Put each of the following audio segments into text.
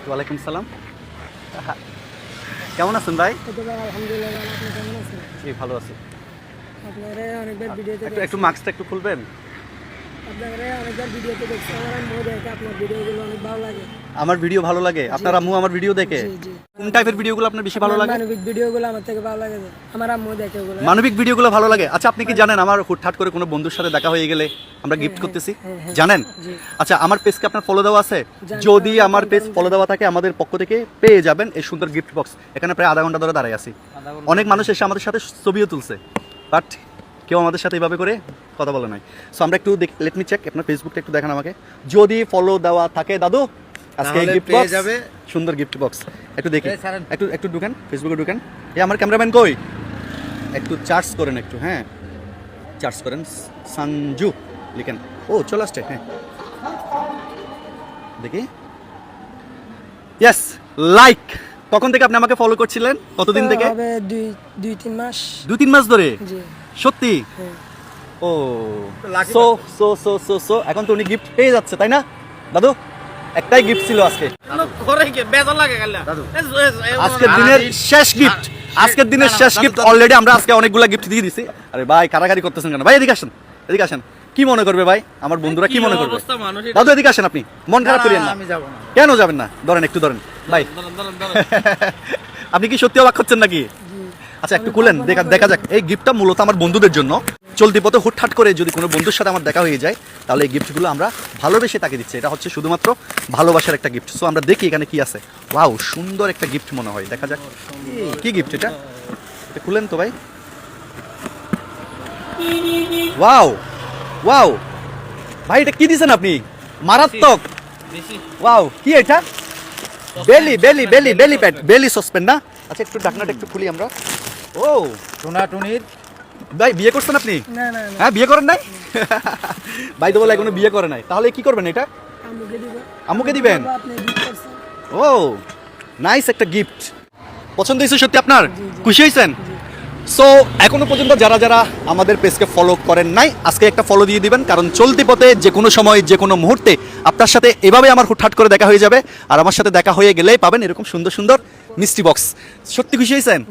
ওয়ালাইকুম সালাম। কেমন আছেন ভাই? আলহামদুলিল্লাহ, আপনি কেমন আছেন? জি ভালো আছি। আপনারা অনেকবার ভিডিওতে একটু মাস্কটা একটু খুলবেন। আপনারা অনেকবার ভিডিওতে দেখছি, আমার আম্মু দেখে আপনার ভিডিওগুলো অনেক ভালো লাগে। আমার ভিডিও ভালো লাগে? আপনার আম্মু আমার ভিডিও দেখে? জি জি। কোন টাইপের ভিডিওগুলো আপনার বেশি ভালো লাগে? মানবিক ভিডিওগুলো আমার থেকে ভালো লাগে, আমার আম্মু দেখে ওগুলো। মানবিক ভিডিওগুলো ভালো লাগে। আচ্ছা, আপনি কি জানেন আমার হুটহাট করে কোনো বন্ধুর সাথে দেখা হয়ে গেলে আমরা গিফট করতেছি? জানেন? জি। আচ্ছা, আমার পেজকে আপনার ফলো দেওয়া আছে? যদি আমার পেজ ফলো দেওয়া থাকে আমাদের পক্ষ থেকে পেয়ে যাবেন এই সুন্দর গিফট বক্স। এখানে প্রায় আধা ঘন্টা ধরে দাঁড়াই আছি। অনেক মানুষ এসে আমাদের সাথে ছবিও তুলছে, বাট কেউ আমাদের সাথে এইভাবে করে কথা বলে নাই। সো আমরা একটু লেট মি চেক আপনার ফেসবুকটা একটু দেখান আমাকে। যদি ফলো দেওয়া থাকে দাদু, আজকে এই গিফট বক্স যাবে, সুন্দর গিফট বক্স। একটু দেখি, একটু একটু ঢুকেন, ফেসবুকে ঢুকেন। আমার ক্যামেরাম্যান কই? একটু চার্জ করেন একটু, হ্যাঁ চার্জ করেন। সঞ্জু লিখেন। ও চলে আসছে, হ্যাঁ দেখি। Yes, like. কখন থেকে আপনি আমাকে ফলো করছিলেন? কতদিন থেকে? হবে 2-3 মাস। 2-3 মাস ধরে? জি। সত্যি? ও so so so so so এখন তো উনি গিফট পেয়ে যাচ্ছে, তাই না দাদু? একটাই গিফট ছিল আজকে, আজকের দিনের শেষ গিফট। আজকের দিনের শেষ গিফট অলরেডি আমরা আজকে অনেকগুলো গিফট দিয়ে দিছি। আরে ভাই কারাকারি করতেছেন কেন ভাই? এদিকে আসেন, এদিকে আসেন। কি মনে করবে ভাই আমার বন্ধুরা, কি মনে করবে? দাদু এদিকে আসেন, আপনি মন খারাপ করিয়েন না। কেন যাবেন না? ধরেন একটু ধরেন ভাই। আপনি কি সত্যি অবাক হচ্ছেন নাকি? আচ্ছা একটু খুলেন, দেখা যাক। এই গিফটটা মূলত আমার বন্ধুদের জন্য। চলতি পথে হুটহাট করে যদি কোনো বন্ধুর সাথে আমার দেখা হয়ে যায় তাহলে এই গিফটগুলো আমরা ভালোবেসে তাকে দিচ্ছি। এটা হচ্ছে শুধুমাত্র ভালোবাসার একটা গিফট। সো আমরা দেখি এখানে কি আছে। ওয়াও, সুন্দর একটা গিফট মনে হয়। দেখা যাক কি গিফট এটা। এটা খুলেন তো ভাই। ওয়াও ওয়াও ভাই, এটা কি দিছেন আপনি? মারাত্মক। ওয়াও, কি এটা? বেলি বেলি বেলি বেলি প্যাড, বেলি সসপেন না? আচ্ছা একটু ঢাকনাটা একটু খুলি আমরা। ও টুনির ভাই, বিয়ে করছেন আপনি? না না, হ্যাঁ, বিয়ে করেন নাই? ভাই তো বলে এখনো বিয়ে করে নাই। তাহলে কি করবেন এটা? আম্মুকে দিব। আম্মুকে দিবেন? আপনি গিফট করছেন। ও নাইস একটা গিফট। পছন্দ হয়েছে সত্যি আপনার? খুশি হয়েছেন? সো এখনো পর্যন্ত যারা যারা আমাদের পেজকে ফলো করেন নাই, আজকে একটা ফলো দিয়ে দিবেন, কারণ চলতি পথে যে কোনো সময় যে কোনো মুহূর্তে আপনার সাথে এভাবে আমার হুটহাট করে দেখা হয়ে যাবে। আর আমার সাথে দেখা হয়ে গেলেই পাবেন এরকম সুন্দর সুন্দর মিষ্টি বক্স। সত্যি খুশি হয়েছেন?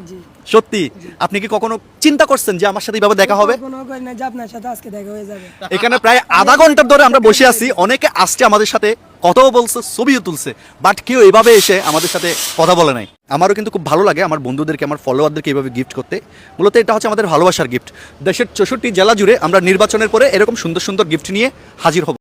সত্যি? আপনি কি কখনো চিন্তা করছেন যে আমার সাথে এইভাবে দেখা হবে? কোনো কই না যে আপনার সাথে আজকে দেখা হয়ে যাবে। এখানে প্রায় আধা ঘন্টার ধরে আমরা বসে আছি। অনেকে আসছে আমাদের সাথে, কথাও বলছে, ছবিও তুলছে, বাট কেউ এভাবে এসে আমাদের সাথে কথা বলে নাই। আমারও কিন্তু খুব ভালো লাগে আমার বন্ধুদেরকে, আমার ফলোয়ারদেরকে এভাবে গিফট করতে। মূলত এটা হচ্ছে আমাদের ভালোবাসার গিফট। দেশের 64 জেলা জুড়ে আমরা নির্বাচনের পরে এরকম সুন্দর সুন্দর গিফট নিয়ে হাজির হব।